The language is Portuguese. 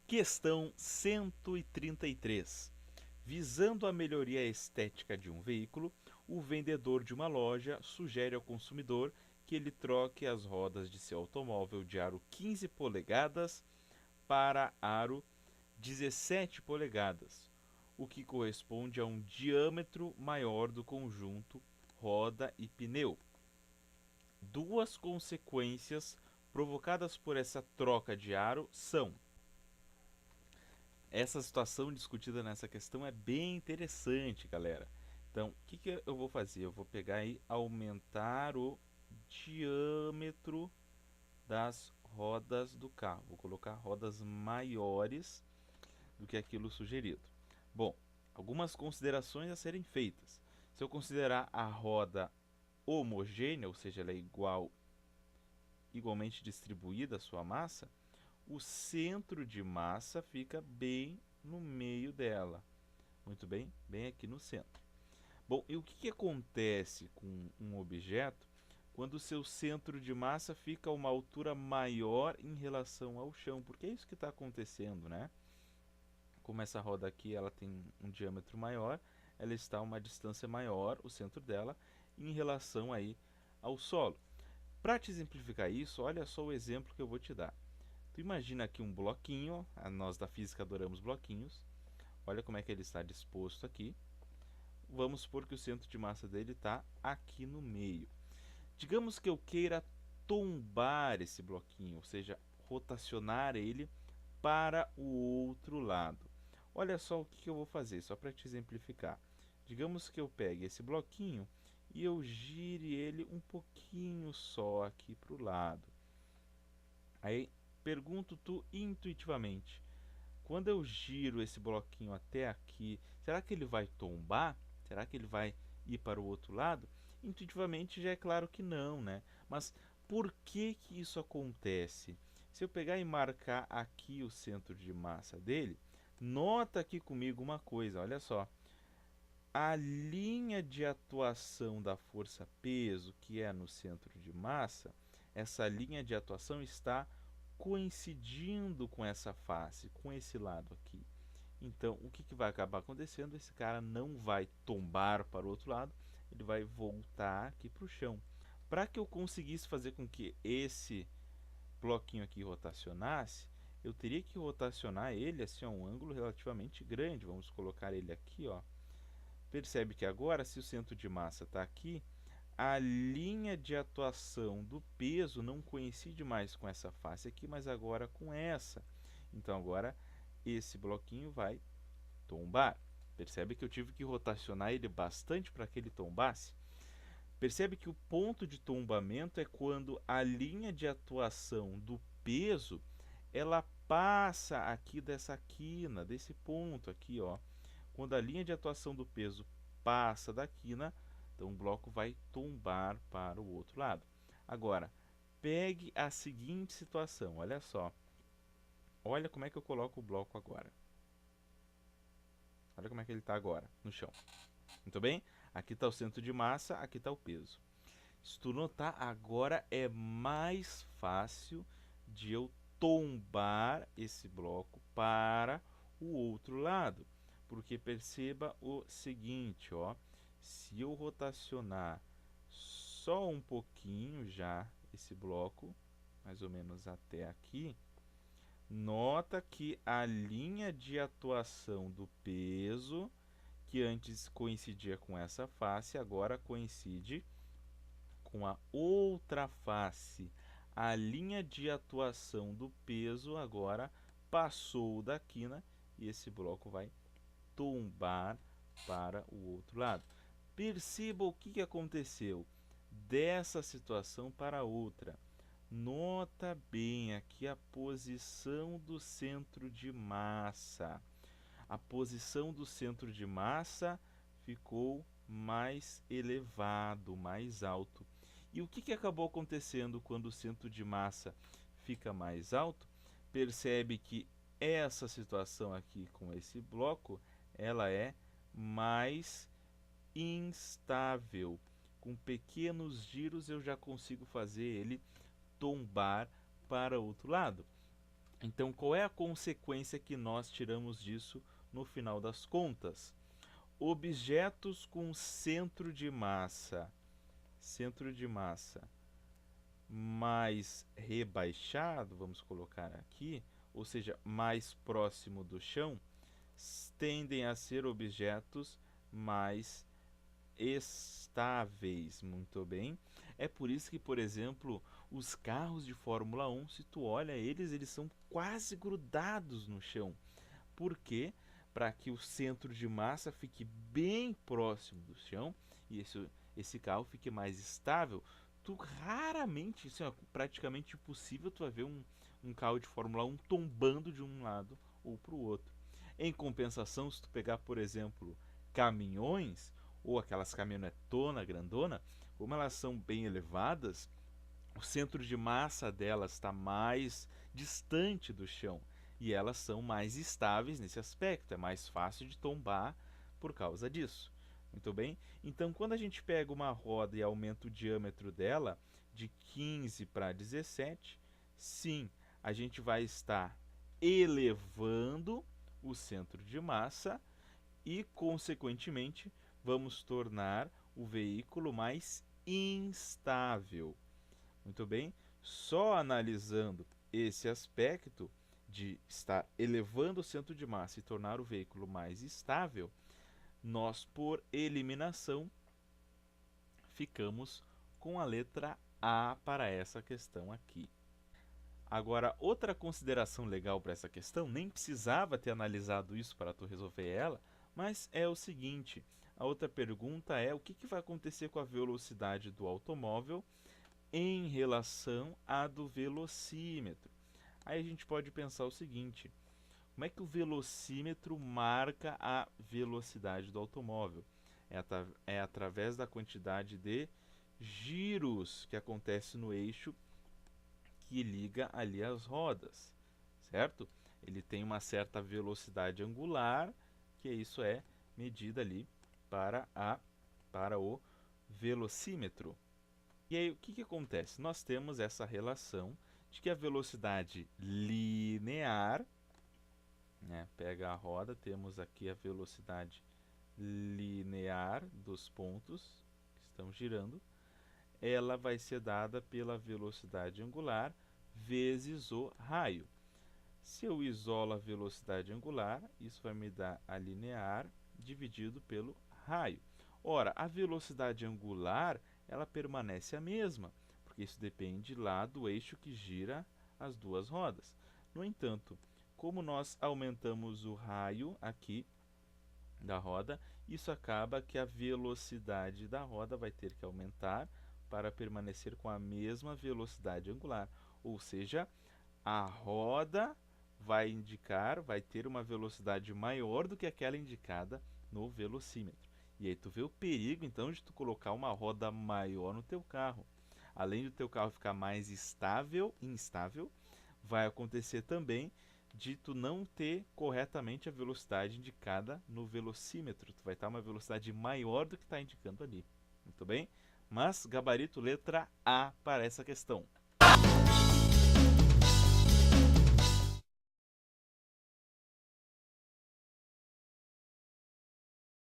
Questão 133. Visando a melhoria estética de um veículo, o vendedor de uma loja sugere ao consumidor que ele troque as rodas de seu automóvel de aro 15 polegadas para aro 17 polegadas, o que corresponde a um diâmetro maior do conjunto roda e pneu. Duas consequências provocadas por essa troca de aro são: essa situação discutida nessa questão é bem interessante, galera. Então, o que eu vou fazer? Eu vou pegar e aumentar o diâmetro das rodas do carro. Vou colocar rodas maiores do que aquilo sugerido. Bom, algumas considerações a serem feitas. Se eu considerar a roda homogênea, ou seja, ela é igualmente distribuída a sua massa, o centro de massa fica bem no meio dela. Muito bem, bem aqui no centro. Bom, e o que acontece com um objeto quando o seu centro de massa fica a uma altura maior em relação ao chão? Porque é isso que está acontecendo, né? Como essa roda aqui ela tem um diâmetro maior, ela está a uma distância maior, o centro dela, em relação aí ao solo. Para te exemplificar isso, olha só o exemplo que eu vou te dar. Tu imagina aqui um bloquinho, nós da física adoramos bloquinhos. Olha como é que ele está disposto aqui. Vamos supor que o centro de massa dele está aqui no meio. Digamos que eu queira tombar esse bloquinho, ou seja, rotacionar ele para o outro lado. Olha só o que eu vou fazer, só para te exemplificar. Digamos que eu pegue esse bloquinho e eu gire ele um pouquinho só aqui para o lado. Aí pergunto tu intuitivamente, quando eu giro esse bloquinho até aqui, será que ele vai tombar? Será que ele vai ir para o outro lado? Intuitivamente já é claro que não, né? Mas por que que isso acontece? Se eu pegar e marcar aqui o centro de massa dele, nota aqui comigo uma coisa, olha só. A linha de atuação da força-peso, que é no centro de massa, essa linha de atuação está coincidindo com essa face, com esse lado aqui. Então, o que vai acabar acontecendo? Esse cara não vai tombar para o outro lado, ele vai voltar aqui para o chão. Para que eu conseguisse fazer com que esse bloquinho aqui rotacionasse, eu teria que rotacionar ele assim, a um ângulo relativamente grande. Vamos colocar ele aqui, ó. Percebe que agora, se o centro de massa está aqui, a linha de atuação do peso não coincide mais com essa face aqui, mas agora com essa. Então agora esse bloquinho vai tombar. Percebe que eu tive que rotacionar ele bastante para que ele tombasse? Percebe que o ponto de tombamento é quando a linha de atuação do peso ela passa aqui dessa quina, desse ponto aqui, ó. Quando a linha de atuação do peso passa da quina, então o bloco vai tombar para o outro lado. Agora, pegue a seguinte situação, olha só. Olha como é que eu coloco o bloco agora. Olha como é que ele está agora, no chão. Muito bem? Aqui está o centro de massa, aqui está o peso. Se tu notar, agora é mais fácil de eu tombar esse bloco para o outro lado. Porque perceba o seguinte, ó, se eu rotacionar só um pouquinho já esse bloco, mais ou menos até aqui, nota que a linha de atuação do peso, que antes coincidia com essa face, agora coincide com a outra face. A linha de atuação do peso agora passou da quina e esse bloco vai tombar para o outro lado. Perceba o que aconteceu dessa situação para outra. Nota bem aqui a posição do centro de massa. A posição do centro de massa ficou mais elevado, mais alto. E o que acabou acontecendo quando o centro de massa fica mais alto? Percebe que essa situação aqui com esse bloco, ela é mais instável. Com pequenos giros eu já consigo fazer ele tombar para outro lado. Então, qual é a consequência que nós tiramos disso no final das contas? Objetos com centro de massa mais rebaixado, vamos colocar aqui, ou seja, mais próximo do chão, tendem a ser objetos mais estáveis. Muito bem. É por isso que, por exemplo, os carros de Fórmula 1, se tu olha eles são quase grudados no chão. Por quê? Para que o centro de massa fique bem próximo do chão e esse carro fique mais estável. Tu raramente, isso é praticamente impossível, tu vai ver um carro de Fórmula 1 tombando de um lado ou para o outro. Em compensação, se tu pegar, por exemplo, caminhões ou aquelas caminhonetona grandona, como elas são bem elevadas, o centro de massa delas está mais distante do chão e elas são mais estáveis nesse aspecto, é mais fácil de tombar por causa disso. Muito bem? Então, quando a gente pega uma roda e aumenta o diâmetro dela de 15 para 17, sim, a gente vai estar elevando o centro de massa e, consequentemente, vamos tornar o veículo mais instável. Muito bem? Só analisando esse aspecto de estar elevando o centro de massa e tornar o veículo mais estável, nós, por eliminação, ficamos com a letra A para essa questão aqui. Agora, outra consideração legal para essa questão, nem precisava ter analisado isso para tu resolver ela, mas é o seguinte, a outra pergunta é o que vai acontecer com a velocidade do automóvel em relação à do velocímetro. Aí a gente pode pensar o seguinte, como é que o velocímetro marca a velocidade do automóvel? É através da quantidade de giros que acontece no eixo que liga ali as rodas, certo? Ele tem uma certa velocidade angular, que isso é medida ali para o velocímetro. E aí, o que acontece? Nós temos essa relação de que a velocidade linear, né, pega a roda, temos aqui a velocidade linear dos pontos que estão girando, ela vai ser dada pela velocidade angular vezes o raio. Se eu isolo a velocidade angular, isso vai me dar a linear dividido pelo raio. Ora, a velocidade angular ela permanece a mesma, porque isso depende lá do eixo que gira as duas rodas. No entanto, como nós aumentamos o raio aqui da roda, isso acaba que a velocidade da roda vai ter que aumentar para permanecer com a mesma velocidade angular, ou seja, a roda vai ter uma velocidade maior do que aquela indicada no velocímetro. E aí tu vê o perigo então de tu colocar uma roda maior no teu carro. Além do teu carro ficar mais instável, vai acontecer também de tu não ter corretamente a velocidade indicada no velocímetro. Tu vai estar uma velocidade maior do que está indicando ali. Muito bem? Mas gabarito letra A para essa questão.